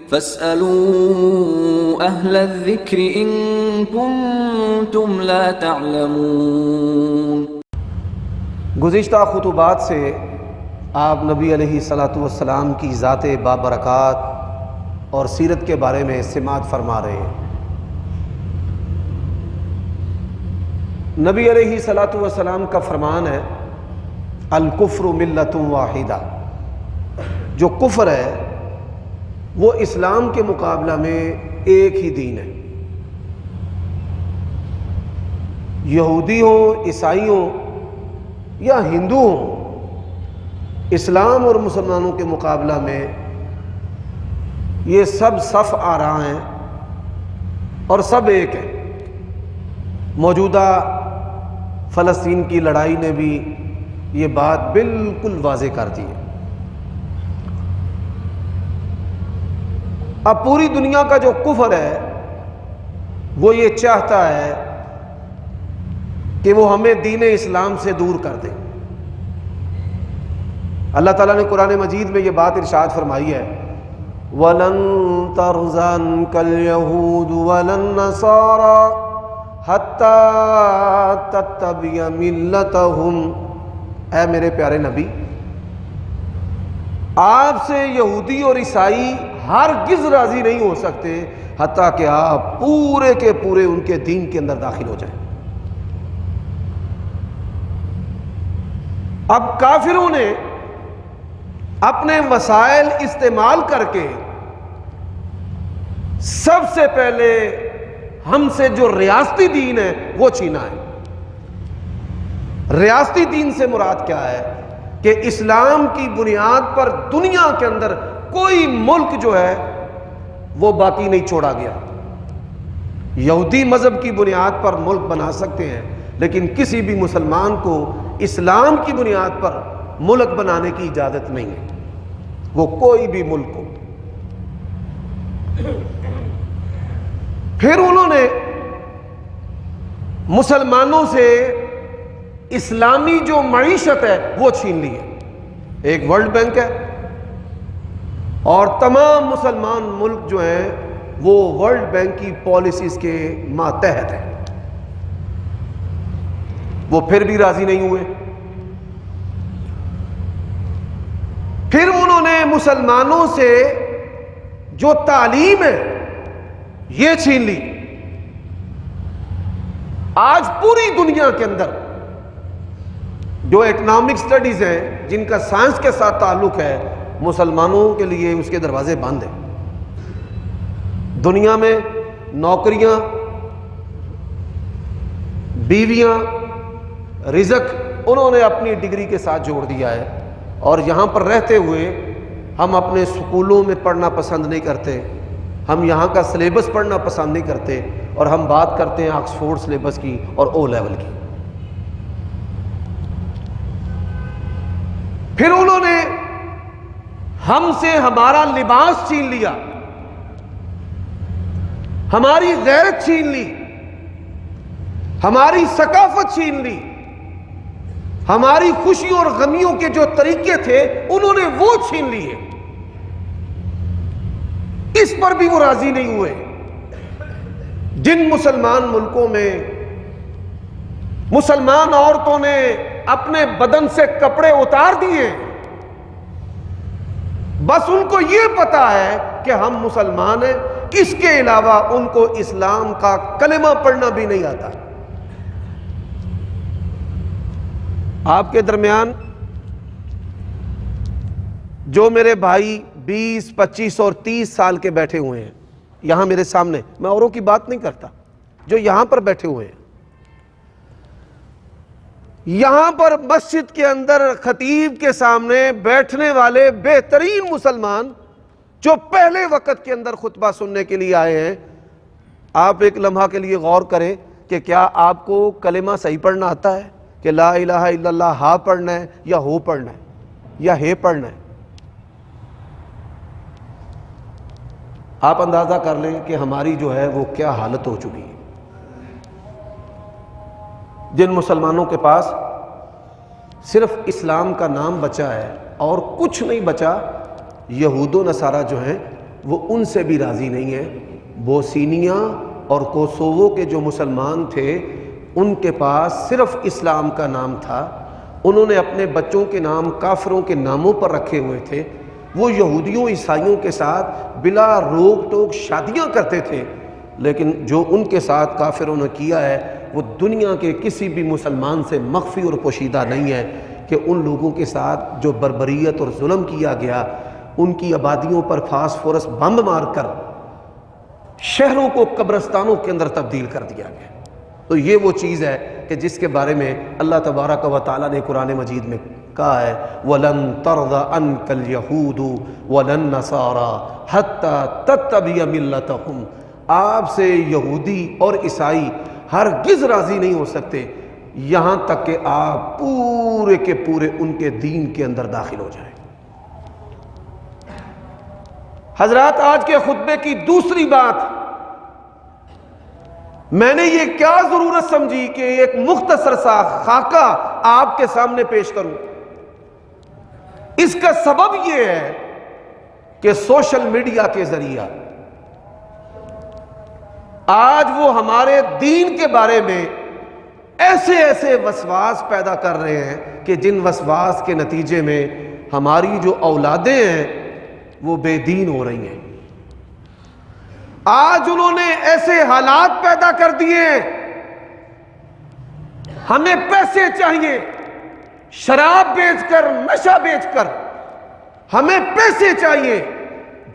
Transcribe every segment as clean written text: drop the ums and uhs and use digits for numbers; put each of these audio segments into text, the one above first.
فاسألوا أهل الذكر إن كنتم لا تعلمون۔ گزشتہ خطبات سے آپ نبی علیہ الصلاۃ والسلام کی ذات بابرکات اور سیرت کے بارے میں سماعت فرما رہے ہیں۔ نبی علیہ الصلاۃ والسلام کا فرمان ہے الکفر ملۃ واحدہ، جو کفر ہے وہ اسلام کے مقابلہ میں ایک ہی دین ہے۔ یہودی ہوں، عیسائی ہوں یا ہندو ہوں، اسلام اور مسلمانوں کے مقابلہ میں یہ سب صف آ رہا ہیں اور سب ایک ہے۔ موجودہ فلسطین کی لڑائی نے بھی یہ بات بالکل واضح کر دی ہے۔ اب پوری دنیا کا جو کفر ہے وہ یہ چاہتا ہے کہ وہ ہمیں دین اسلام سے دور کر دے۔ اللہ تعالیٰ نے قرآن مجید میں یہ بات ارشاد فرمائی ہے وَلَن تَرْضَ عَنكَ الْيَهُودُ وَلَا النَّصَارَىٰ حَتَّىٰ تَتَّبِعَ مِلَّتَهُمْ۔ اے میرے پیارے نبی، آپ سے یہودی اور عیسائی ہرگز راضی نہیں ہو سکتے حتیٰ کہ آپ پورے کے پورے ان کے دین کے اندر داخل ہو جائیں۔ اب کافروں نے اپنے وسائل استعمال کر کے سب سے پہلے ہم سے جو ریاستی دین ہے وہ چھینا ہے۔ ریاستی دین سے مراد کیا ہے کہ اسلام کی بنیاد پر دنیا کے اندر کوئی ملک جو ہے وہ باقی نہیں چھوڑا گیا۔ یہودی مذہب کی بنیاد پر ملک بنا سکتے ہیں لیکن کسی بھی مسلمان کو اسلام کی بنیاد پر ملک بنانے کی اجازت نہیں ہے، وہ کوئی بھی ملک ہو۔ پھر انہوں نے مسلمانوں سے اسلامی جو معیشت ہے وہ چھین لی ہے۔ ایک ورلڈ بینک ہے اور تمام مسلمان ملک جو ہیں وہ ورلڈ بینک کی پالیسیز کے ماتحت ہیں، وہ پھر بھی راضی نہیں ہوئے۔ پھر انہوں نے مسلمانوں سے جو تعلیم ہے یہ چھین لی۔ آج پوری دنیا کے اندر جو اکنامک سٹڈیز ہیں جن کا سائنس کے ساتھ تعلق ہے، مسلمانوں کے لیے اس کے دروازے بند ہیں۔ دنیا میں نوکریاں، بیویاں، رزق انہوں نے اپنی ڈگری کے ساتھ جوڑ دیا ہے، اور یہاں پر رہتے ہوئے ہم اپنے سکولوں میں پڑھنا پسند نہیں کرتے، ہم یہاں کا سلیبس پڑھنا پسند نہیں کرتے، اور ہم بات کرتے ہیں آکسفورڈ سلیبس کی اور او لیول کی۔ پھر انہوں نے ہم سے ہمارا لباس چھین لیا، ہماری غیرت چھین لی، ہماری ثقافت چھین لی، ہماری خوشیوں اور غمیوں کے جو طریقے تھے انہوں نے وہ چھین لیے۔ اس پر بھی وہ راضی نہیں ہوئے۔ جن مسلمان ملکوں میں مسلمان عورتوں نے اپنے بدن سے کپڑے اتار دیے، بس ان کو یہ پتا ہے کہ ہم مسلمان ہیں، اس کے علاوہ ان کو اسلام کا کلمہ پڑھنا بھی نہیں آتا۔ آپ کے درمیان جو میرے بھائی 20، 25 اور 30 سال کے بیٹھے ہوئے ہیں یہاں میرے سامنے، میں اوروں کی بات نہیں کرتا، جو یہاں پر بیٹھے ہوئے ہیں، یہاں پر مسجد کے اندر خطیب کے سامنے بیٹھنے والے بہترین مسلمان جو پہلے وقت کے اندر خطبہ سننے کے لیے آئے ہیں، آپ ایک لمحہ کے لیے غور کریں کہ کیا آپ کو کلمہ صحیح پڑھنا آتا ہے کہ لا الہ الا اللہ ہا پڑھنا ہے یا ہو پڑھنا ہے یا ہے پڑھنا ہے؟ آپ اندازہ کر لیں کہ ہماری جو ہے وہ کیا حالت ہو چکی ہے۔ جن مسلمانوں کے پاس صرف اسلام کا نام بچا ہے اور کچھ نہیں بچا، یہود و نصارہ جو ہیں وہ ان سے بھی راضی نہیں ہے۔ بوسنیا اور کوسوو کے جو مسلمان تھے ان کے پاس صرف اسلام کا نام تھا، انہوں نے اپنے بچوں کے نام کافروں کے ناموں پر رکھے ہوئے تھے، وہ یہودیوں عیسائیوں کے ساتھ بلا روک ٹوک شادیاں کرتے تھے، لیکن جو ان کے ساتھ کافروں نے کیا ہے وہ دنیا کے کسی بھی مسلمان سے مخفی اور پوشیدہ نہیں ہے کہ ان لوگوں کے ساتھ جو بربریت اور ظلم کیا گیا، ان کی آبادیوں پر فاسفورس بم مار کر شہروں کو قبرستانوں کے اندر تبدیل کر دیا گیا۔ تو یہ وہ چیز ہے کہ جس کے بارے میں اللہ تبارک و تعالیٰ نے قرآن مجید میں کہا ہے وَلَن تَرْضَ عَنْكَ الْيَهُودُ وَلَن نَّصَارَىٰ حَتَّىٰ تَتَّبِعَ مِلَّتَهُمْ، آپ سے یہودی اور عیسائی ہرگز راضی نہیں ہو سکتے یہاں تک کہ آپ پورے کے پورے ان کے دین کے اندر داخل ہو جائیں۔ حضرات، آج کے خطبے کی دوسری بات، میں نے یہ کیا ضرورت سمجھی کہ ایک مختصر سا خاکہ آپ کے سامنے پیش کروں۔ اس کا سبب یہ ہے کہ سوشل میڈیا کے ذریعہ آج وہ ہمارے دین کے بارے میں ایسے ایسے وسواس پیدا کر رہے ہیں کہ جن وسواس کے نتیجے میں ہماری جو اولادیں ہیں وہ بے دین ہو رہی ہیں۔ آج انہوں نے ایسے حالات پیدا کر دیے، ہمیں پیسے چاہیے، شراب بیچ کر، نشہ بیچ کر، ہمیں پیسے چاہیے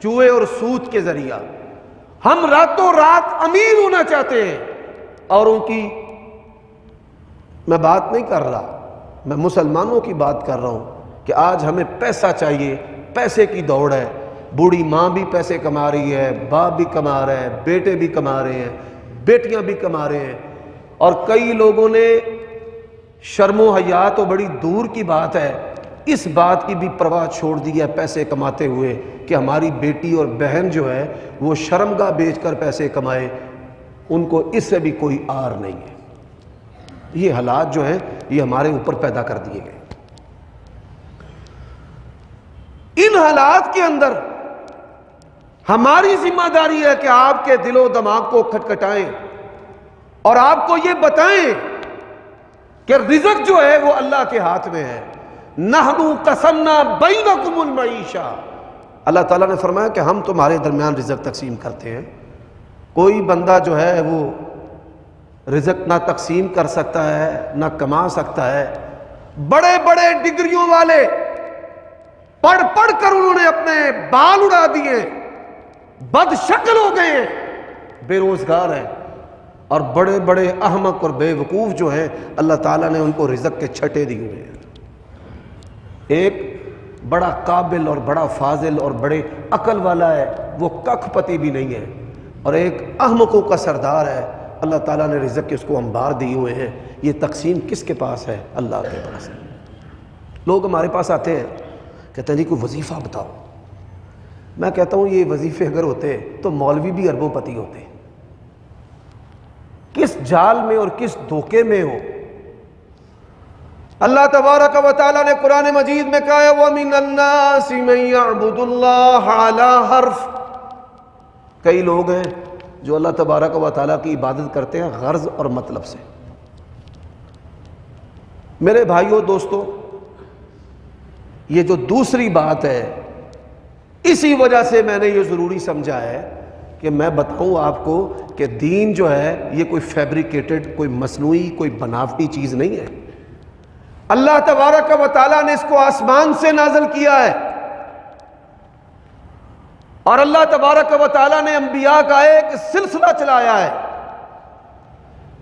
جوئے اور سود کے ذریعہ، ہم راتوں رات امیر ہونا چاہتے ہیں۔ اور ان کی میں بات نہیں کر رہا، میں مسلمانوں کی بات کر رہا ہوں کہ آج ہمیں پیسہ چاہیے، پیسے کی دوڑ ہے، بوڑھی ماں بھی پیسے کما رہی ہے، باپ بھی کما رہا ہے، بیٹے بھی کما رہے ہیں، بیٹیاں بھی کما رہے ہیں، اور کئی لوگوں نے شرم و حیا تو بڑی دور کی بات ہے، اس بات کی بھی پرواہ چھوڑ دی ہے پیسے کماتے ہوئے کہ ہماری بیٹی اور بہن جو ہے وہ شرمگاہ بیچ کر پیسے کمائے، ان کو اس سے بھی کوئی آر نہیں ہے۔ یہ حالات جو ہیں یہ ہمارے اوپر پیدا کر دیے گئے۔ ان حالات کے اندر ہماری ذمہ داری ہے کہ آپ کے دل و دماغ کو کھٹکھٹائیں اور آپ کو یہ بتائیں کہ رزق جو ہے وہ اللہ کے ہاتھ میں ہے۔ نحن قسمنا بینکم المعیشہ، اللہ تعالیٰ نے فرمایا کہ ہم تمہارے درمیان رزق تقسیم کرتے ہیں۔ کوئی بندہ جو ہے وہ رزق نہ تقسیم کر سکتا ہے نہ کما سکتا ہے۔ بڑے بڑے ڈگریوں والے پڑھ پڑھ کر انہوں نے اپنے بال اڑا دیے، بد شکل ہو گئے، بے روزگار ہیں، اور بڑے بڑے احمق اور بے وقوف جو ہیں اللہ تعالیٰ نے ان کو رزق کے چھٹے دیے ہوئے ہیں۔ ایک بڑا قابل اور بڑا فاضل اور بڑے عقل والا ہے، وہ ککھ پتی بھی نہیں ہے، اور ایک احمقوں کا سردار ہے، اللہ تعالیٰ نے رزق کے اس کو انبار دیے ہوئے ہیں۔ یہ تقسیم کس کے پاس ہے؟ اللہ کے پاس ہے۔ لوگ ہمارے پاس آتے ہیں، کہتے ہیں جی کوئی وظیفہ بتاؤ۔ میں کہتا ہوں یہ وظیفے اگر ہوتے تو مولوی بھی اربوں پتی ہوتے۔ کس جال میں اور کس دھوکے میں ہو۔ اللہ تبارک و تعالیٰ نے قرآن مجید میں کہا ہے وَمِنَ النَّاسِ مَن يَعْبُدُ اللَّهَ عَلَى حَرْفٍ، کئی لوگ ہیں جو اللہ تبارک و تعالیٰ کی عبادت کرتے ہیں غرض اور مطلب سے۔ میرے بھائیوں دوستو، یہ جو دوسری بات ہے، اسی وجہ سے میں نے یہ ضروری سمجھا ہے کہ میں بتاؤں آپ کو کہ دین جو ہے یہ کوئی فیبریکیٹڈ، کوئی مصنوعی، کوئی بناوٹی چیز نہیں ہے۔ اللہ تبارک و تعالیٰ نے اس کو آسمان سے نازل کیا ہے، اور اللہ تبارک و تعالیٰ نے انبیاء کا ایک سلسلہ چلایا ہے۔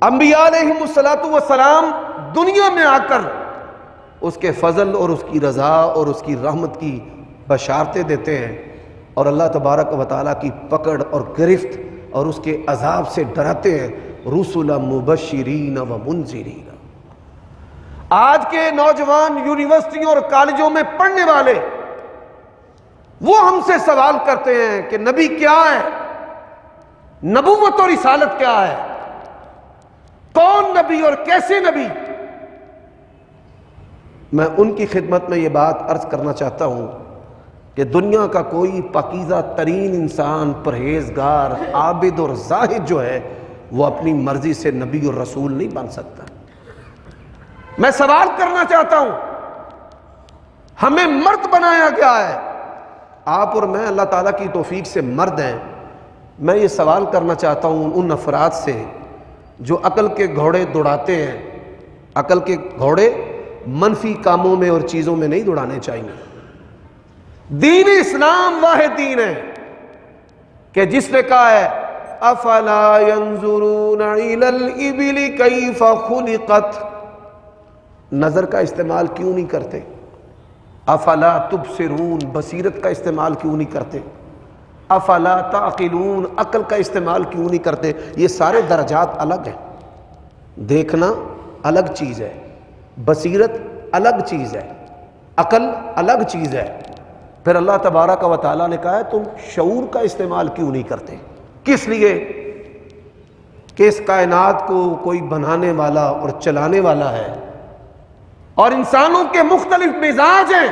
انبیاء علیہم السلام دنیا میں آ کر اس کے فضل اور اس کی رضا اور اس کی رحمت کی بشارتیں دیتے ہیں، اور اللہ تبارک و تعالیٰ کی پکڑ اور گرفت اور اس کے عذاب سے ڈراتے ہیں۔ رسلا مبشرین و منذرین۔ آج کے نوجوان یونیورسٹیوں اور کالجوں میں پڑھنے والے وہ ہم سے سوال کرتے ہیں کہ نبی کیا ہے، نبوت اور رسالت کیا ہے، کون نبی اور کیسے نبی۔ میں ان کی خدمت میں یہ بات عرض کرنا چاہتا ہوں کہ دنیا کا کوئی پاکیزہ ترین انسان، پرہیزگار، عابد اور زاہد جو ہے وہ اپنی مرضی سے نبی اور رسول نہیں بن سکتا۔ میں سوال کرنا چاہتا ہوں، ہمیں مرد بنایا گیا ہے، آپ اور میں اللہ تعالیٰ کی توفیق سے مرد ہیں۔ میں یہ سوال کرنا چاہتا ہوں ان افراد سے جو عقل کے گھوڑے دوڑاتے ہیں۔ عقل کے گھوڑے منفی کاموں میں اور چیزوں میں نہیں دوڑانے چاہیے۔ دین اسلام واحد دین ہے کہ جس نے کہا ہے افلا ينظرون الى الابل كيف خلقت، نظر کا استعمال کیوں نہیں کرتے؟ افلا تبصرون، بصیرت کا استعمال کیوں نہیں کرتے؟ افلا تعقلون، عقل کا استعمال کیوں نہیں کرتے؟ یہ سارے درجات الگ ہیں۔ دیکھنا الگ چیز ہے، بصیرت الگ چیز ہے، عقل الگ چیز ہے۔ پھر اللہ تبارک و تعالیٰ نے کہا ہے تم شعور کا استعمال کیوں نہیں کرتے؟ کس لیے؟ کہ اس کائنات کو کوئی بنانے والا اور چلانے والا ہے، اور انسانوں کے مختلف مزاج ہیں،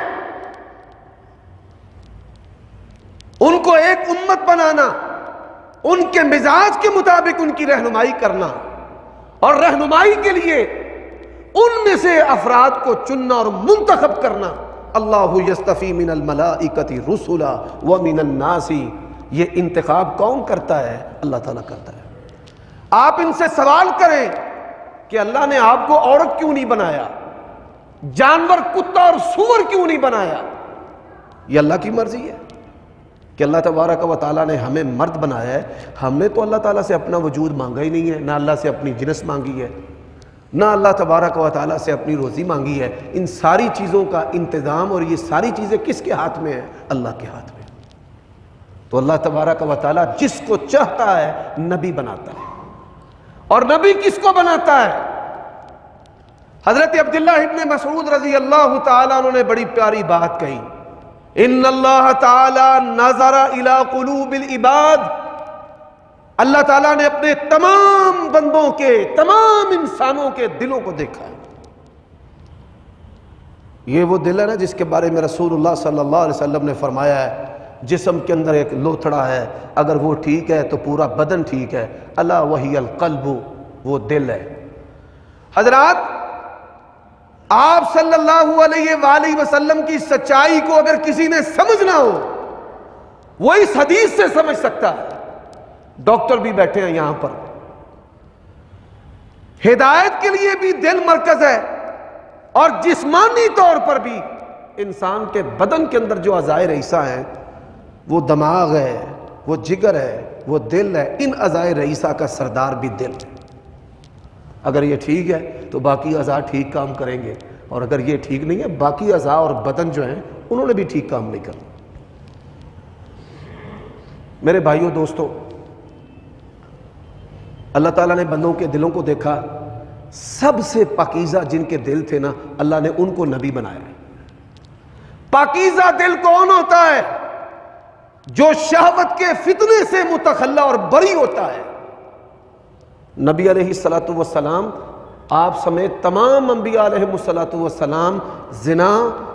ان کو ایک امت بنانا، ان کے مزاج کے مطابق ان کی رہنمائی کرنا، اور رہنمائی کے لیے ان میں سے افراد کو چننا اور منتخب کرنا۔ اللہ یستفی من الملائکۃ رسلا ومن الناس، یہ انتخاب کون کرتا ہے؟ اللہ تعالیٰ کرتا ہے۔ آپ ان سے سوال کریں کہ اللہ نے آپ کو عورت کیوں نہیں بنایا، جانور کتا اور سور کیوں نہیں بنایا؟ یہ اللہ کی مرضی ہے کہ اللہ تبارک و تعالیٰ نے ہمیں مرد بنایا ہے۔ ہم نے تو اللہ تعالیٰ سے اپنا وجود مانگا ہی نہیں ہے، نہ اللہ سے اپنی جنس مانگی ہے، نہ اللہ تبارک و تعالیٰ سے اپنی روزی مانگی ہے۔ ان ساری چیزوں کا انتظام اور یہ ساری چیزیں کس کے ہاتھ میں ہیں؟ اللہ کے ہاتھ میں۔ تو اللہ تبارک و تعالیٰ جس کو چاہتا ہے نبی بناتا ہے، اور نبی کس کو بناتا ہے؟ حضرت عبداللہ ابن مسعود رضی اللہ تعالیٰ عنہ نے بڑی پیاری بات کہی، ان اللہ تعالی نظر الی قلوب العباد، اللہ تعالیٰ نے اپنے تمام بندوں کے، تمام انسانوں کے دلوں کو دیکھا ہے۔ یہ وہ دل ہے نا جس کے بارے میں رسول اللہ صلی اللہ علیہ وسلم نے فرمایا ہے جسم کے اندر ایک لوتھڑا ہے، اگر وہ ٹھیک ہے تو پورا بدن ٹھیک ہے۔ الا وہی القلب، وہ دل ہے۔ حضرات، آپ صلی اللہ علیہ وآلہ وسلم کی سچائی کو اگر کسی نے سمجھنا ہو، وہ اس حدیث سے سمجھ سکتا ہے۔ ڈاکٹر بھی بیٹھے ہیں یہاں پر، ہدایت کے لیے بھی دل مرکز ہے، اور جسمانی طور پر بھی انسان کے بدن کے اندر جو اعضائے رئیسہ ہیں، وہ دماغ ہے، وہ جگر ہے، وہ دل ہے۔ ان اعضائے رئیسہ کا سردار بھی دل ہے۔ اگر یہ ٹھیک ہے تو باقی اعضاء ٹھیک کام کریں گے، اور اگر یہ ٹھیک نہیں ہے باقی اعضاء اور بدن جو ہیں انہوں نے بھی ٹھیک کام نہیں کرنا۔ میرے بھائیوں دوستو، اللہ تعالیٰ نے بندوں کے دلوں کو دیکھا، سب سے پاکیزہ جن کے دل تھے نا، اللہ نے ان کو نبی بنایا ہے۔ پاکیزہ دل کون ہوتا ہے؟ جو شہوت کے فتنے سے متخلی اور بری ہوتا ہے۔ نبی علیہ الصلوۃ والسلام، آپ سمیت تمام انبیاء علیہ الصلوۃ والسلام زنا،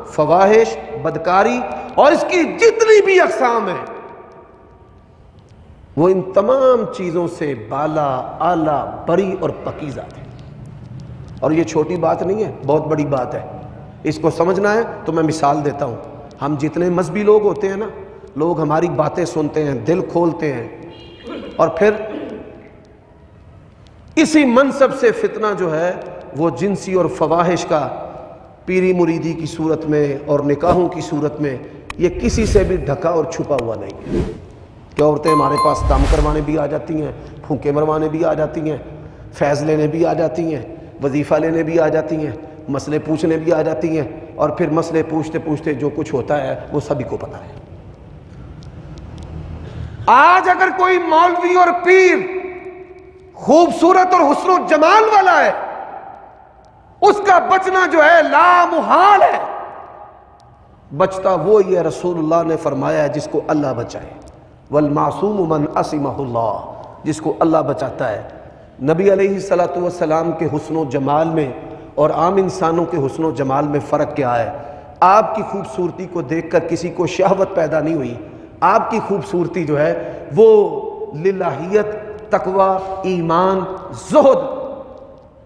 فواحش، بدکاری اور اس کی جتنی بھی اقسام ہیں، وہ ان تمام چیزوں سے بالا، اعلیٰ، بری اور پاکیزہ تھے۔ اور یہ چھوٹی بات نہیں ہے، بہت بڑی بات ہے۔ اس کو سمجھنا ہے تو میں مثال دیتا ہوں۔ ہم جتنے مذہبی لوگ ہوتے ہیں نا، لوگ ہماری باتیں سنتے ہیں، دل کھولتے ہیں، اور پھر اسی منصب سے فتنہ جو ہے وہ جنسی اور فواحش کا پیری مریدی کی صورت میں اور نکاحوں کی صورت میں، یہ کسی سے بھی ڈھکا اور چھپا ہوا نہیں ہے۔ کہ عورتیں ہمارے پاس کام کروانے بھی آ جاتی ہیں، پھونکے مروانے بھی آ جاتی ہیں، فیض لینے بھی آ جاتی ہیں، وظیفہ لینے بھی آ جاتی ہیں، مسئلے پوچھنے بھی آ جاتی ہیں، اور پھر مسئلے پوچھتے پوچھتے جو کچھ ہوتا ہے وہ سبھی کو پتہ ہے۔ آج اگر کوئی مولوی اور پیر خوبصورت اور حسن و جمال والا ہے، اس کا بچنا جو ہے لامحال ہے۔ بچتا وہ یہ رسول اللہ نے فرمایا ہے جس کو اللہ بچائے، والمعصوم من عصمہ اللہ، جس کو اللہ بچاتا ہے۔ نبی علیہ الصلوۃ والسلام کے حسن و جمال میں اور عام انسانوں کے حسن و جمال میں فرق کیا ہے؟ آپ کی خوبصورتی کو دیکھ کر کسی کو شہوت پیدا نہیں ہوئی. آپ کی خوبصورتی جو ہے وہ للہیت، تقوی، ایمان، زہد،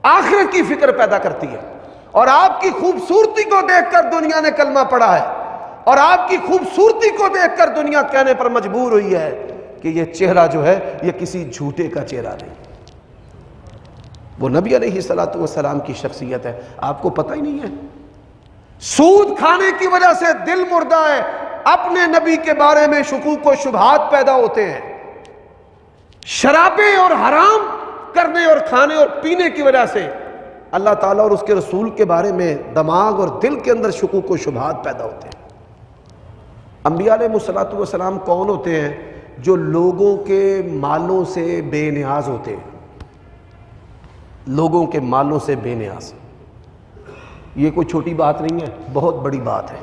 آخرت کی فکر پیدا کرتی ہے. اور آپ کی خوبصورتی کو دیکھ کر دنیا نے کلمہ پڑھا ہے، اور آپ کی خوبصورتی کو دیکھ کر دنیا کہنے پر مجبور ہوئی ہے کہ یہ چہرہ جو ہے یہ کسی جھوٹے کا چہرہ نہیں. وہ نبی علیہ الصلوۃ والسلام کی شخصیت ہے، آپ کو پتہ ہی نہیں ہے. سود کھانے کی وجہ سے دل مردہ ہے، اپنے نبی کے بارے میں شکوک و شبہات پیدا ہوتے ہیں. شرابیں اور حرام کرنے اور کھانے اور پینے کی وجہ سے اللہ تعالیٰ اور اس کے رسول کے بارے میں دماغ اور دل کے اندر شکوک و شبہات پیدا ہوتے ہیں. انبیاء علیہ الصلوۃ والسلام کون ہوتے ہیں؟ جو لوگوں کے مالوں سے بے نیاز ہوتے ہیں. لوگوں کے مالوں سے بے نیاز، یہ کوئی چھوٹی بات نہیں ہے، بہت بڑی بات ہے.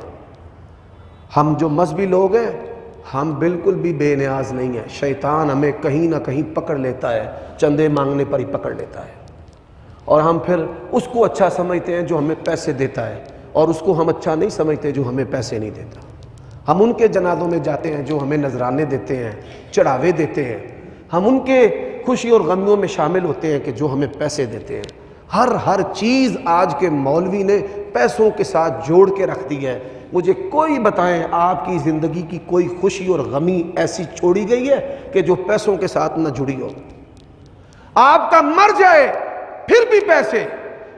ہم جو مذہبی لوگ ہیں ہم بالکل بھی بے نیاز نہیں ہیں. شیطان ہمیں کہیں نہ کہیں پکڑ لیتا ہے، چندے مانگنے پر ہی پکڑ لیتا ہے، اور ہم پھر اس کو اچھا سمجھتے ہیں جو ہمیں پیسے دیتا ہے، اور اس کو ہم اچھا نہیں سمجھتے جو ہمیں پیسے نہیں دیتا. ہم ان کے جنازوں میں جاتے ہیں جو ہمیں نذرانے دیتے ہیں، چڑھاوے دیتے ہیں. ہم ان کے خوشی اور غمیوں میں شامل ہوتے ہیں کہ جو ہمیں پیسے دیتے ہیں. ہر چیز آج کے مولوی نے پیسوں کے ساتھ جوڑ کے رکھ دی ہے. مجھے کوئی بتائیں آپ کی زندگی کی کوئی خوشی اور غمی ایسی چھوڑی گئی ہے کہ جو پیسوں کے ساتھ نہ جڑی ہو؟ آپ کا مر جائے پھر بھی پیسے،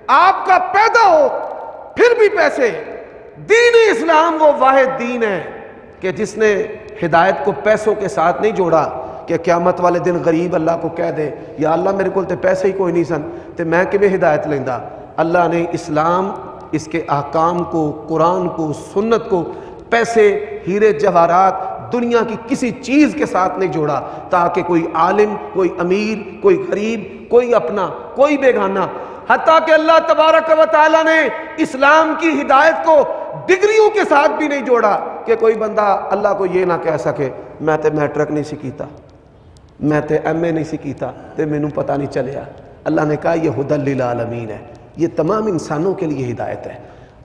آپ کا پیدا ہو پھر بھی پیسے. دین اسلام وہ واحد دین ہے کہ جس نے ہدایت کو پیسوں کے ساتھ نہیں جوڑا کہ قیامت والے دن غریب اللہ کو کہہ دے یا اللہ میرے کو تے پیسے ہی کوئی نہیں سن تے میں کیویں ہدایت لیندا. اللہ نے اسلام، اس کے احکام کو، قرآن کو، سنت کو پیسے، ہیرے جواہرات، دنیا کی کسی چیز کے ساتھ نہیں جوڑا تاکہ کوئی عالم، کوئی امیر، کوئی غریب، کوئی اپنا، کوئی بیگانہ، حتیٰ کہ اللہ تبارک و تعالیٰ نے اسلام کی ہدایت کو ڈگریوں کے ساتھ بھی نہیں جوڑا کہ کوئی بندہ اللہ کو یہ نہ کہہ سکے میں تے میٹرک نہیں سی کیتا، میں تے ایم اے نہیں سی کیتا تے مینوں پتہ نہیں چلیا. اللہ نے کہا یہ ہدی للعالمین ہے، یہ تمام انسانوں کے لیے ہدایت ہے.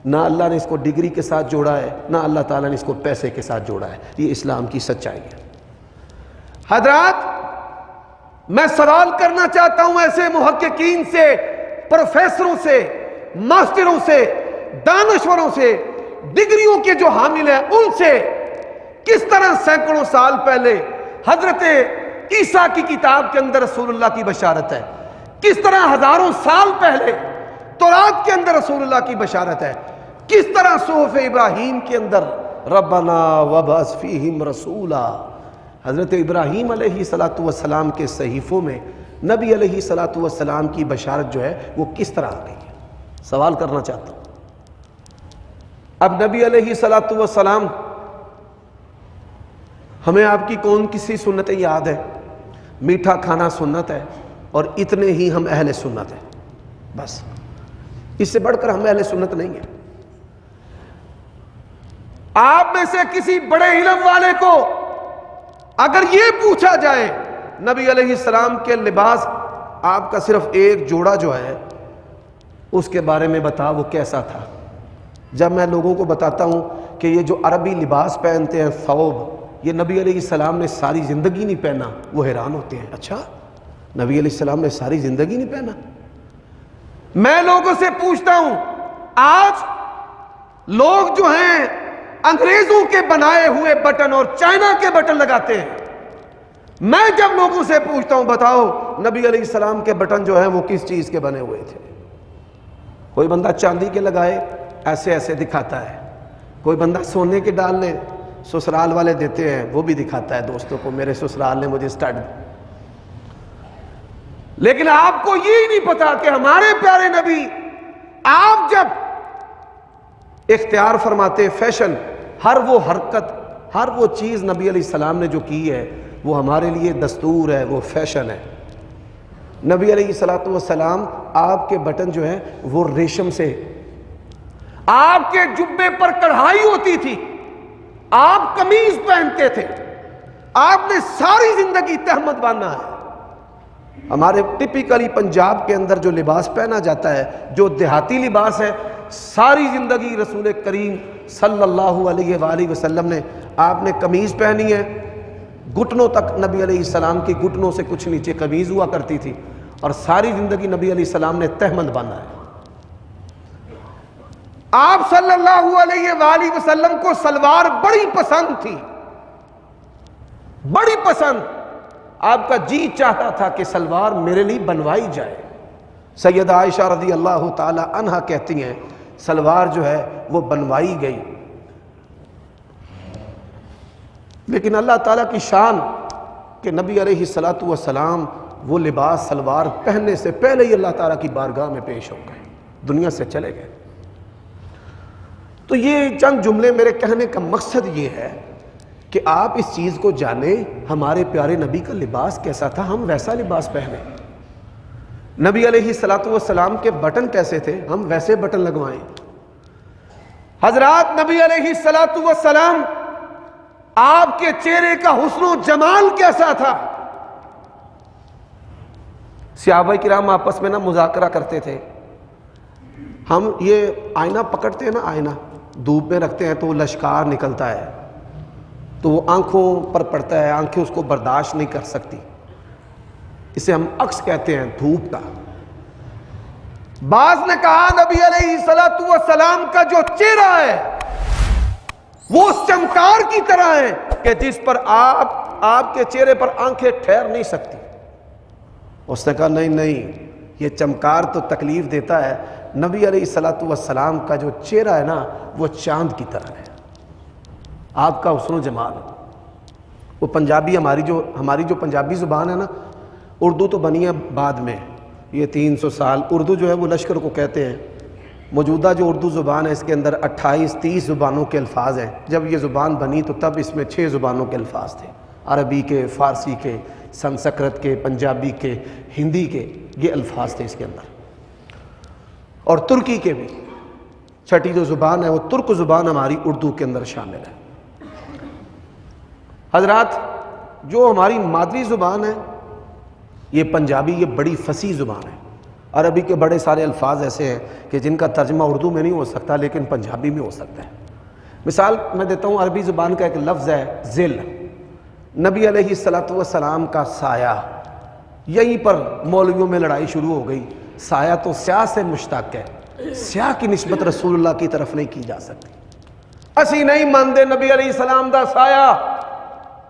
نہ اللہ نے اس کو ڈگری کے ساتھ جوڑا ہے، نہ اللہ تعالیٰ نے اس کو پیسے کے ساتھ جوڑا ہے. یہ اسلام کی سچائی ہے. حضرات، میں سوال کرنا چاہتا ہوں ایسے محققین سے، پروفیسروں سے، ماسٹروں سے، دانشوروں سے، ڈگریوں کے جو حامل ہیں ان سے، کس طرح سینکڑوں سال پہلے حضرت عیسیٰ کی کتاب کے اندر رسول اللہ کی بشارت ہے، کس طرح ہزاروں سال پہلے تورات کے اندر رسول اللہ کی بشارت ہے، کس طرح صحف ابراہیم کے اندر ربنا وابعث فیہم رسولا. حضرت ابراہیم علیہ السلام کے صحیفوں میں نبی علیہ السلام کی بشارت جو ہے وہ کس طرح آ گئی ہے؟ سوال کرنا چاہتا ہوں. اب نبی علیہ السلام، ہمیں آپ کی کون کسی سنتیں یاد ہے؟ میٹھا کھانا سنت ہے، اور اتنے ہی ہم اہل سنت ہیں. بس اس سے بڑھ کر ہم اہل سنت نہیں ہیں. آپ میں سے کسی بڑے علم والے کو اگر یہ پوچھا جائے نبی علیہ السلام کے لباس آپ کا صرف ایک جوڑا جو ہے اس کے بارے میں بتا وہ کیسا تھا. جب میں لوگوں کو بتاتا ہوں کہ یہ جو عربی لباس پہنتے ہیں ثوب، یہ نبی علیہ السلام نے ساری زندگی نہیں پہنا، وہ حیران ہوتے ہیں. اچھا، نبی علیہ السلام نے ساری زندگی نہیں پہنا؟ میں لوگوں سے پوچھتا ہوں، آج لوگ جو ہیں انگریزوں کے بنائے ہوئے بٹن اور چائنا کے بٹن لگاتے ہیں. میں جب لوگوں سے پوچھتا ہوں بتاؤ نبی علیہ السلام کے بٹن جو ہیں وہ کس چیز کے بنے ہوئے تھے؟ کوئی بندہ چاندی کے لگائے ایسے ایسے دکھاتا ہے، کوئی بندہ سونے کے ڈال لے، سسرال والے دیتے ہیں وہ بھی دکھاتا ہے دوستوں کو میرے سسرال نے مجھے سٹڈ. لیکن آپ کو یہ نہیں پتا کہ ہمارے پیارے نبی آپ جب اختیار فرماتے فیشن، ہر وہ حرکت، ہر وہ چیز نبی علیہ السلام نے جو کی ہے وہ ہمارے لیے دستور ہے، وہ فیشن ہے. نبی علیہ السلام آپ کے بٹن جو ہیں وہ ریشم سے، آپ کے جبے پر کڑھائی ہوتی تھی، آپ قمیض پہنتے تھے، آپ نے ساری زندگی تہمت باندھا ہے. ہمارے ٹپیکلی پنجاب کے اندر جو لباس پہنا جاتا ہے، جو دیہاتی لباس ہے، ساری زندگی رسول کریم صلی اللہ علیہ وآلہ وسلم نے، آپ نے قمیض پہنی ہے گھٹنوں تک، نبی علیہ السلام کی گھٹنوں سے کچھ نیچے قمیض ہوا کرتی تھی، اور ساری زندگی نبی علیہ السلام نے تہمند باندھا ہے۔ آپ صلی اللہ علیہ وآلہ وسلم کو سلوار بڑی پسند تھی، بڑی پسند، آپ کا جی چاہتا تھا کہ سلوار میرے لیے بنوائی جائے۔ سیدہ عائشہ رضی اللہ تعالی عنہا کہتی ہیں سلوار جو ہے وہ بنوائی گئی، لیکن اللہ تعالیٰ کی شان کہ نبی علیہ الصلوۃ والسلام وہ لباس سلوار پہننے سے پہلے ہی اللہ تعالیٰ کی بارگاہ میں پیش ہو گئے، دنیا سے چلے گئے۔ تو یہ چند جملے میرے کہنے کا مقصد یہ ہے کہ آپ اس چیز کو جانیں، ہمارے پیارے نبی کا لباس کیسا تھا، ہم ویسا لباس پہنیں۔ نبی علیہ الصلوۃ والسلام کے بٹن کیسے تھے، ہم ویسے بٹن لگوائیں۔ حضرات نبی علیہ الصلوۃ والسلام آپ کے چہرے کا حسن و جمال کیسا تھا؟ صحابہ کرام آپس میں مذاکرہ کرتے تھے، ہم یہ آئینہ پکڑتے ہیں نا، آئینہ دھوپ میں رکھتے ہیں تو وہ لشکار نکلتا ہے، تو وہ آنکھوں پر پڑتا ہے، آنکھیں اس کو برداشت نہیں کر سکتی، اسے ہم عکس کہتے ہیں دھوپ کا۔ بعض نے کہا نبی علیہ الصلوۃ والسلام کا جو چہرہ ہے وہ اس چمکار کی طرح ہے کہ جس پر آپ کے چہرے پر آنکھیں ٹھہر نہیں سکتی۔ اس نے کہا نہیں، یہ چمکار تو تکلیف دیتا ہے، نبی علیہ الصلوۃ والسلام کا جو چہرہ ہے نا وہ چاند کی طرح ہے، آپ کا حسن و جمال۔ وہ پنجابی ہماری جو پنجابی زبان ہے نا، اردو تو بنی ہے بعد میں، یہ 300 سال، اردو جو ہے وہ لشکر کو کہتے ہیں۔ موجودہ جو اردو زبان ہے اس کے اندر 28-30 زبانوں کے الفاظ ہیں، جب یہ زبان بنی تو تب اس میں 6 زبانوں کے الفاظ تھے، عربی کے، فارسی کے، سنسکرت کے، پنجابی کے، ہندی کے، یہ الفاظ تھے اس کے اندر، اور ترکی کے بھی۔ چھٹی جو زبان ہے وہ ترک زبان ہماری اردو کے اندر شامل ہے۔ حضرات جو ہماری مادری زبان ہے یہ پنجابی، یہ بڑی فصیح زبان ہے۔ عربی کے بڑے سارے الفاظ ایسے ہیں کہ جن کا ترجمہ اردو میں نہیں ہو سکتا لیکن پنجابی میں ہو سکتا ہے۔ مثال میں دیتا ہوں، عربی زبان کا ایک لفظ ہے ذل، نبی علیہ الصلوۃ والسلام کا سایہ، یہیں پر مولویوں میں لڑائی شروع ہو گئی، سایہ تو سیاہ سے مشتق ہے، سیاہ کی نسبت رسول اللہ کی طرف نہیں کی جا سکتی، اسی نہیں مانتے نبی علیہ السلام دا سایہ،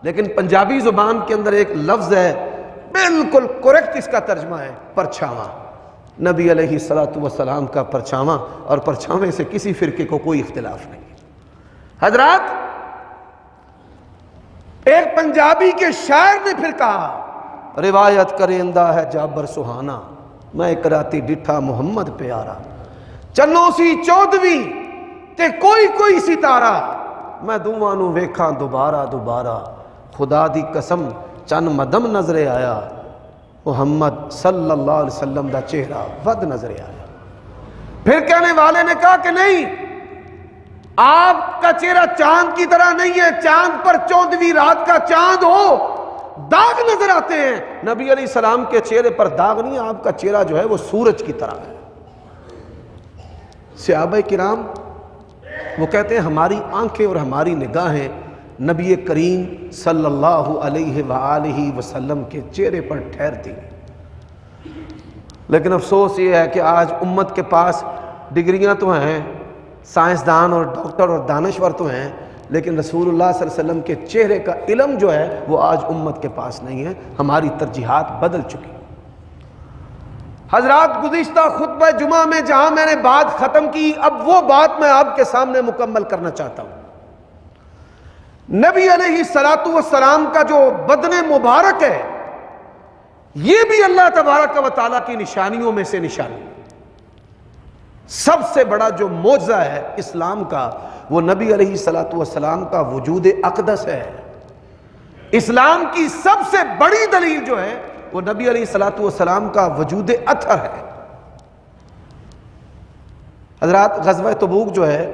لیکن پنجابی زبان کے اندر ایک لفظ ہے بالکل کریکٹ، اس کا ترجمہ ہے پرچھاواں، نبی علیہ الصلوۃ والسلام کا پرچھاواں، اور پرچھاویں سے کسی فرقے کو کوئی اختلاف نہیں۔ حضرات ایک پنجابی کے شاعر نے پھر کہا، روایت کرندہ ہے جابر سہانا، میں کراتی ڈٹھا محمد پیارا، چنوں سی چودوی تے کوئی ستارہ، میں دوواں نو ویکھاں دوبارہ، خدا دی قسم چن مدم نظر آیا، محمد صلی اللہ علیہ وسلم دا چہرہ ود نظر آیا۔ پھر کہنے والے نے کہا کہ نہیں، آپ کا چہرہ چاند کی طرح نہیں ہے، چاند پر 14ویں رات کا چاند ہو داغ نظر آتے ہیں، نبی علیہ السلام کے چہرے پر داغ نہیں ہے، آپ کا چہرہ جو ہے وہ سورج کی طرح ہے۔ صحابہ کرام وہ کہتے ہیں ہماری آنکھیں اور ہماری نگاہیں نبی کریم صلی اللہ علیہ وآلہ وسلم کے چہرے پر ٹھہرتی، لیکن افسوس یہ ہے کہ آج امت کے پاس ڈگریاں تو ہیں، سائنسدان اور ڈاکٹر اور دانشور تو ہیں، لیکن رسول اللہ صلی اللہ علیہ وسلم کے چہرے کا علم جو ہے وہ آج امت کے پاس نہیں ہے، ہماری ترجیحات بدل چکی۔ حضرات گزشتہ خطبہ جمعہ میں جہاں میں نے بات ختم کی، اب وہ بات میں آپ کے سامنے مکمل کرنا چاہتا ہوں۔ نبی علیہ الصلوۃ والسلام کا جو بدن مبارک ہے یہ بھی اللہ تبارک و تعالیٰ کی نشانیوں میں سے نشانی، سب سے بڑا جو معجزہ ہے اسلام کا وہ نبی علیہ الصلوۃ والسلام کا وجود اقدس ہے۔ اسلام کی سب سے بڑی دلیل جو ہے وہ نبی علیہ الصلوۃ والسلام کا وجود اطہر ہے۔ حضرات غزوہ تبوک جو ہے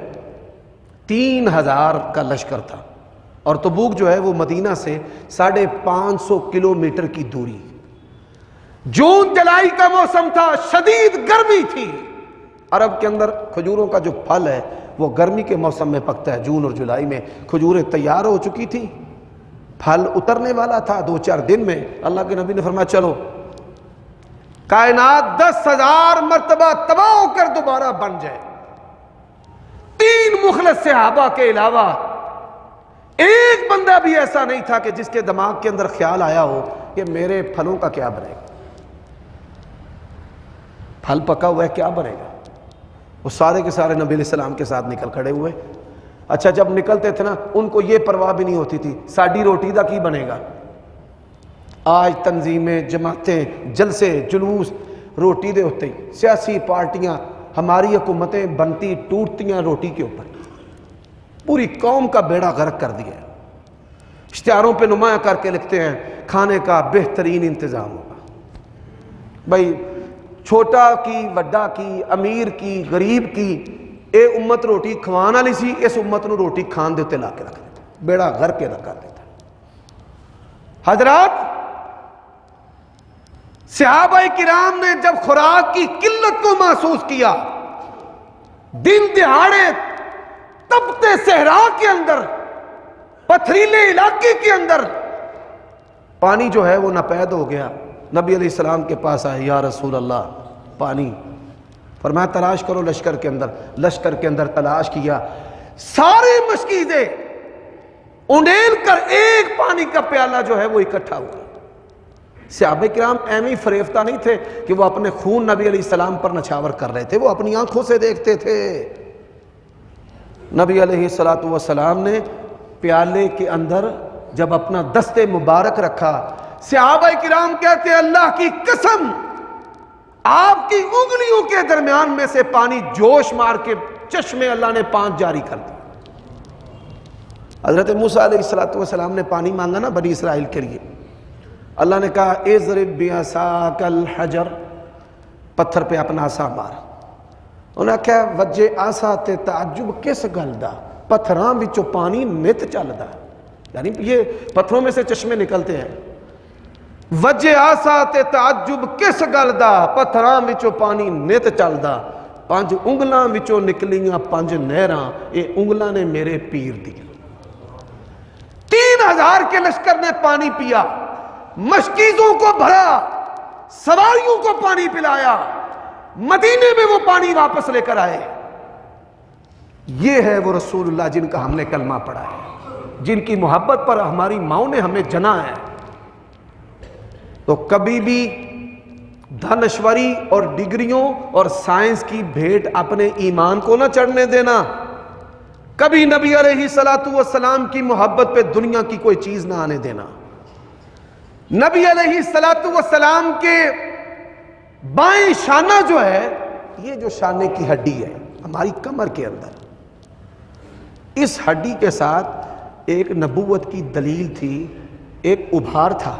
3000 کا لشکر تھا، اور تبوک جو ہے وہ مدینہ سے 550 کلومیٹر کی دوری، جون جولائی کا موسم تھا، شدید گرمی تھی۔ عرب کے اندر کھجوروں کا جو پھل ہے وہ گرمی کے موسم میں پکتا ہے۔ جون اور جولائی میں کھجوریں تیار ہو چکی تھی، پھل اترنے والا تھا 2-4 دن میں۔ اللہ کے نبی نے فرمایا چلو کائنات 10,000 مرتبہ تباہ ہو کر دوبارہ بن جائے، 3 مخلص صحابہ کے علاوہ ایک بندہ بھی ایسا نہیں تھا کہ جس کے دماغ کے اندر خیال آیا ہو کہ میرے پھلوں کا کیا بنے گا، پھل پکا ہوا ہے کیا بنے گا۔ وہ سارے کے سارے نبی علیہ السلام کے ساتھ نکل کھڑے ہوئے۔ اچھا جب نکلتے تھے نا ان کو یہ پرواہ بھی نہیں ہوتی تھی ساڑی روٹی دا کی بنے گا۔ آج تنظیمیں، جماعتیں، جلسے، جلوس روٹی دے ہوتے ہی، سیاسی پارٹیاں، ہماری حکومتیں بنتی ٹوٹتیاں روٹی کے اوپر، پوری قوم کا بیڑا غرق کر دیا ہے۔ اشتہاروں پہ نمایاں کر کے لکھتے ہیں کھانے کا بہترین انتظام ہوگا۔ بھائی چھوٹا کی، وڈا کی، امیر کی، غریب کی، اے امت روٹی کھوان والی سی، اس امت نو روٹی کھان دے تے لا کے رکھ دیتا، بیڑا غرق کے رکھ دیتا۔ حضرات صحابہ کرام نے جب خوراک کی قلت کو محسوس کیا، دن دہاڑے تپتے صحرا کے اندر، پتھریلے علاقے کے اندر پانی جو ہے وہ ناپید ہو گیا، نبی علیہ السلام کے پاس آئے، یا رسول اللہ پانی۔ فرمایا تلاش کرو لشکر کے اندر۔ لشکر کے اندر تلاش کیا، سارے مشکیزیں انڈیل کر ایک پانی کا پیالہ جو ہے وہ اکٹھا ہوا۔ صحابہ کرام ایویں فریفتہ نہیں تھے کہ وہ اپنے خون نبی علیہ السلام پر نچھاور کر رہے تھے، وہ اپنی آنکھوں سے دیکھتے تھے۔ نبی علیہ السلام نے پیالے کے اندر جب اپنا دست مبارک رکھا، صحابہ کرام کہتے اللہ کی قسم آپ کی انگلیوں کے درمیان میں سے پانی جوش مار کے چشمے اللہ نے 5 جاری کر دیا۔ حضرت موسیٰ علیہ السلام نے پانی مانگا نا بنی اسرائیل کے لیے، اللہ نے کہا اضرب بعصاک الحجر، پتھر پہ اپنا عصا مار۔ انہوں نے کہا وجہ آسا تے تعجب کس گل دا، پتھراں وچوں پانی نت چلدا، یعنی یہ پتھروں میں سے چشمے نکلتے ہیں۔ وجہ آسا تے تعجب کس گل دا، پتھراں وچوں پانی نت چلدا، 5 انگلاں وچوں نکلیاں 5 نہراں، اے انگلاں نے میرے پیر دیا۔ 3000 کے لشکر نے پانی پیا، مشکیزوں کو بھرا، سواریوں کو پانی پلایا، مدینے میں وہ پانی واپس لے کر آئے۔ یہ ہے وہ رسول اللہ جن کا ہم نے کلمہ پڑھا ہے، جن کی محبت پر ہماری ماؤں نے ہمیں جنا ہے۔ تو کبھی بھی دانشوری اور ڈگریوں اور سائنس کی بھیٹ اپنے ایمان کو نہ چڑھنے دینا، کبھی نبی علیہ السلام کی محبت پہ دنیا کی کوئی چیز نہ آنے دینا۔ نبی علیہ السلام کے بائیں شانہ جو ہے، یہ جو شانے کی ہڈی ہے ہماری کمر کے اندر، اس ہڈی کے ساتھ ایک نبوت کی دلیل تھی، ایک ابھار تھا۔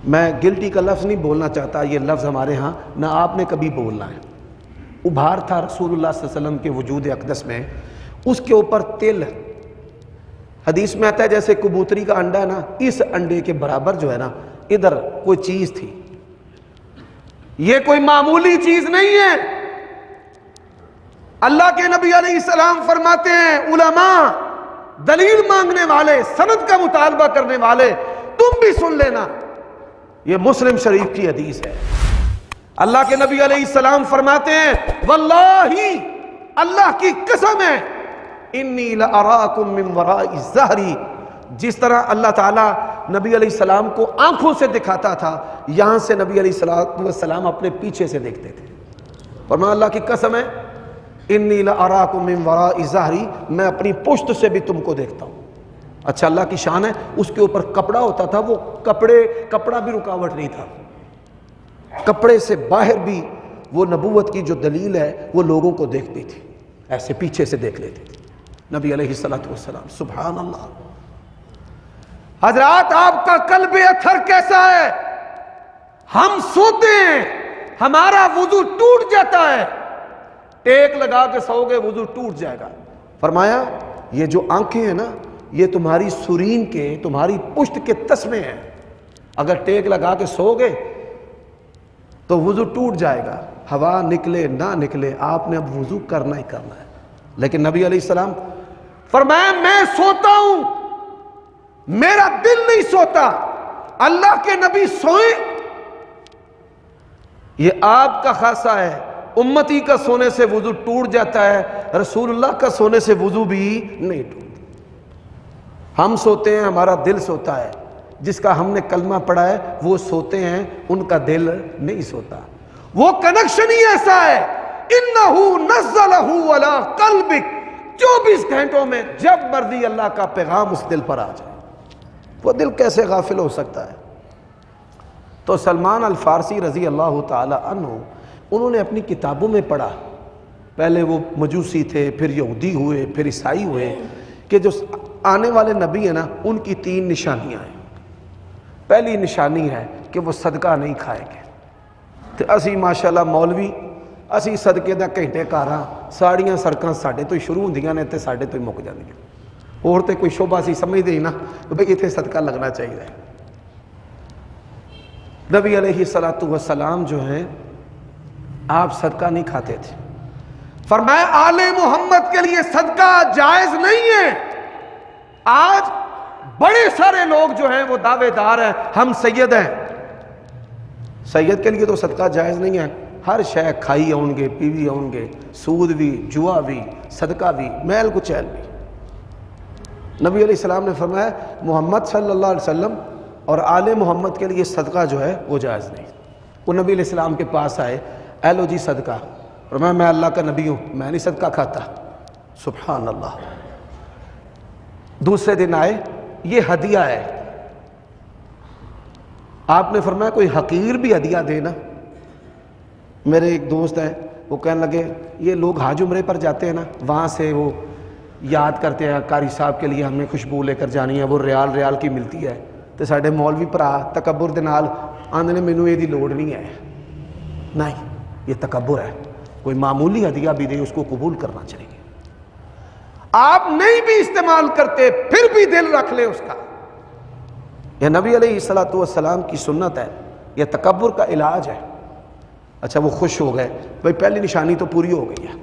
میں گلٹی کا لفظ نہیں بولنا چاہتا، یہ لفظ ہمارے ہاں نہ آپ نے کبھی بولنا ہے۔ ابھار تھا رسول اللہ صلی اللہ علیہ وسلم کے وجود اقدس میں، اس کے اوپر تل، حدیث میں آتا ہے جیسے کبوتری کا انڈا ہے نا، اس انڈے کے برابر جو ہے نا ادھر کوئی چیز تھی۔ یہ کوئی معمولی چیز نہیں ہے۔ اللہ کے نبی علیہ السلام فرماتے ہیں علماء، دلیل مانگنے والے، سند کا مطالبہ کرنے والے، تم بھی سن لینا، یہ مسلم شریف کی حدیث ہے۔ اللہ کے نبی علیہ السلام فرماتے ہیں واللہ، اللہ کی قسم ہے، انی لأراکم من وراء الظہر، جس طرح اللہ تعالیٰ نبی علیہ السلام کو آنکھوں سے دکھاتا تھا، یہاں سے نبی علیہ السلام اپنے پیچھے سے دیکھتے تھے۔ فرمایا اللہ کی قسم ہے انی لأراکم من وراء الظہر، میں اپنی پشت سے بھی تم کو دیکھتا ہوں۔ اچھا اللہ کی شان ہے، اس کے اوپر کپڑا ہوتا تھا، وہ کپڑا بھی رکاوٹ نہیں تھا، کپڑے سے باہر بھی وہ نبوت کی جو دلیل ہے وہ لوگوں کو دیکھتی تھی، ایسے پیچھے سے دیکھ لیتی تھی نبی علیہ السلام۔ سبحان اللہ۔ حضرات آپ کا قلب اطہر کیسا ہے؟ ہم سوتے ہیں ہمارا وضو ٹوٹ جاتا ہے، ٹیک لگا کے سو گے وضو ٹوٹ جائے گا۔ فرمایا یہ جو آنکھیں ہیں نا، یہ تمہاری سرین کے، تمہاری پشت کے تسمے ہیں، اگر ٹیک لگا کے سو گے تو وضو ٹوٹ جائے گا، ہوا نکلے نہ نکلے آپ نے اب وضو کرنا ہی کرنا ہے۔ لیکن نبی علیہ السلام فرمایا میں سوتا ہوں، میرا دل نہیں سوتا، اللہ کے نبی سوئیں، یہ آپ کا خاصہ ہے، امتی کا سونے سے وضو ٹوٹ جاتا ہے، رسول اللہ کا سونے سے وضو بھی نہیں ٹوٹتا۔ ہم سوتے ہیں، ہمارا دل سوتا ہے، جس کا ہم نے کلمہ پڑھا ہے وہ سوتے ہیں، ان کا دل نہیں سوتا۔ وہ کنیکشن ہی ایسا ہے، اِنَّهُ نَزَّلَهُ عَلَىٰ قَلْبِكَ، 24 گھنٹوں میں جب مرضی اللہ کا پیغام اس دل پر آ جائے، وہ دل کیسے غافل ہو سکتا ہے؟ تو سلمان الفارسی رضی اللہ تعالی عنہ، انہوں نے اپنی کتابوں میں پڑھا، پہلے وہ مجوسی تھے، پھر یہودی ہوئے، پھر عیسائی ہوئے، کہ جو آنے والے نبی ہیں نا ان کی 3 نشانیاں ہیں۔ پہلی نشانی ہے کہ وہ صدقہ نہیں کھائیں گے۔ تو اسی ماشاءاللہ مولوی اسی صدقے دا گھنٹے کاراں، ساڑیاں سڑکاں ساڈے تو ہی شروع ہوندیاں نے تے ساڈے تو ہی مک جاندیاں، اور تے کوئی شعبہ سی سمجھدے ہی نا کہ بھئی اتنے صدقہ لگنا چاہیے۔ نبی علیہ الصلوۃ والسلام جو ہیں آپ صدقہ نہیں کھاتے تھے، فرمایا آل محمد کے لیے صدقہ جائز نہیں ہے۔ آج بڑے سارے لوگ جو ہیں وہ دعوے دار ہیں ہم سید ہیں، سید کے لیے تو صدقہ جائز نہیں ہے، ہر شے کھائی ہوں گے، پیوی ہوں گے، سود بھی، جوا بھی، صدقہ بھی، میل کچیل بھی۔ نبی علیہ السلام نے فرمایا محمد صلی اللہ علیہ وسلم اور آل محمد کے لیے صدقہ جو ہے وہ جائز نہیں۔ وہ نبی علیہ السلام کے پاس آئے، اے لو جی صدقہ، فرمایا میں اللہ کا نبی ہوں، میں نہیں صدقہ کھاتا۔ سبحان اللہ۔ دوسرے دن آئے، یہ ہدیہ ہے، آپ نے فرمایا کوئی حقیر بھی ہدیہ دے نا۔ میرے ایک دوست ہیں وہ کہنے لگے یہ لوگ حج عمرے پر جاتے ہیں نا، وہاں سے وہ یاد کرتے ہیں قاری صاحب کے لیے ہم نے خوشبو لے کر جانی ہے، وہ ریال کی ملتی ہے، تو ساڈے مولوی بھرا تکبر دے نال آندے نے مینوں یہ دی لوڑ نہیں ہے۔ نہیں، یہ تکبر ہے، کوئی معمولی ہدیہ بھی دے اس کو قبول کرنا چاہیے۔ آپ نہیں بھی استعمال کرتے پھر بھی دل رکھ لے اس کا، یہ نبی علیہ الصلوۃ والسلام کی سنت ہے، یہ تکبر کا علاج ہے۔ اچھا وہ خوش ہو گئے، بھئی پہلی نشانی تو پوری ہو گئی ہے۔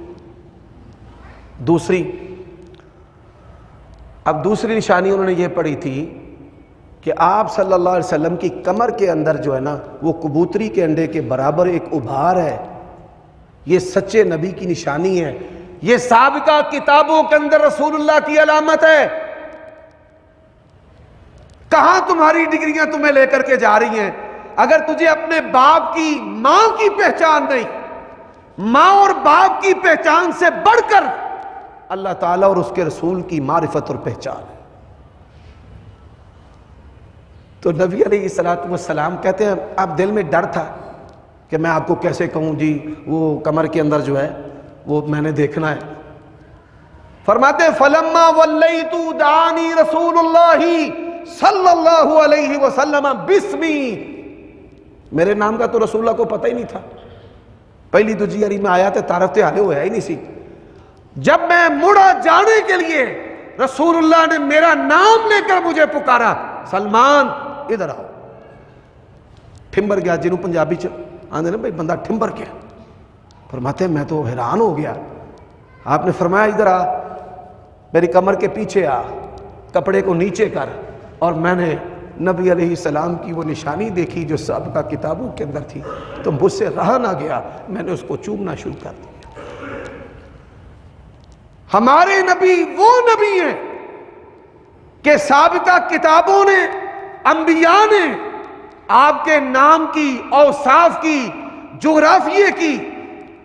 دوسری نشانی انہوں نے یہ پڑھی تھی کہ آپ صلی اللہ علیہ وسلم کی کمر کے اندر جو ہے نا وہ کبوتری کے انڈے کے برابر ایک ابھار ہے، یہ سچے نبی کی نشانی ہے، یہ سابقہ کتابوں کے اندر رسول اللہ کی علامت ہے۔ کہاں تمہاری ڈگریاں تمہیں لے کر کے جا رہی ہیں؟ اگر تجھے اپنے باپ کی ماں کی پہچان نہیں، ماں اور باپ کی پہچان سے بڑھ کر اللہ تعالیٰ اور اس کے رسول کی معرفت اور پہچان ہے۔ تو نبی علیہ السلام کہتے ہیں اب دل میں ڈر تھا کہ میں آپ کو کیسے کہوں جی وہ کمر کے اندر جو ہے وہ میں نے دیکھنا ہے۔ فرماتے فلما ولیت دعانی رسول اللہ صلی اللہ علیہ وسلم بسمی، میرے نام کا تو رسول اللہ کو پتہ ہی نہیں تھا، پہلی تو جی میں آیا تھا تعارف تے حالے ہویا ہی نہیں سی۔ جب میں مڑا جانے کے لیے رسول اللہ نے میرا نام لے کر مجھے پکارا، سلمان ادھر آؤ، ٹھمبر گیا، جنہوں پنجابی چ آندے نا بھائی بندہ ٹھمبر گیا۔ فرماتے ہیں میں تو حیران ہو گیا، آپ نے فرمایا ادھر آ، میری کمر کے پیچھے آ، کپڑے کو نیچے کر، اور میں نے نبی علیہ السلام کی وہ نشانی دیکھی جو سابقہ کتابوں کے اندر تھی، تو مجھ سے رہا نہ گیا، میں نے اس کو چومنا شروع کر دیا۔ ہمارے نبی وہ نبی ہیں کہ سابقہ کتابوں نے، انبیاء نے آپ کے نام کی، اوصاف کی، جغرافیے کی،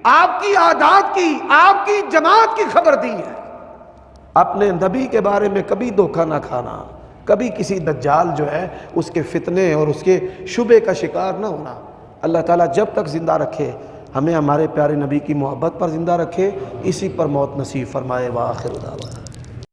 آپ کی عادات کی، آپ کی جماعت کی خبر دی ہے۔ اپنے نبی کے بارے میں کبھی دھوکہ نہ کھانا، کبھی کسی دجال جو ہے اس کے فتنے اور اس کے شبہ کا شکار نہ ہونا۔ اللہ تعالیٰ جب تک زندہ رکھے ہمیں ہمارے پیارے نبی کی محبت پر زندہ رکھے، اسی پر موت نصیب فرمائے۔ وآخر دعوانا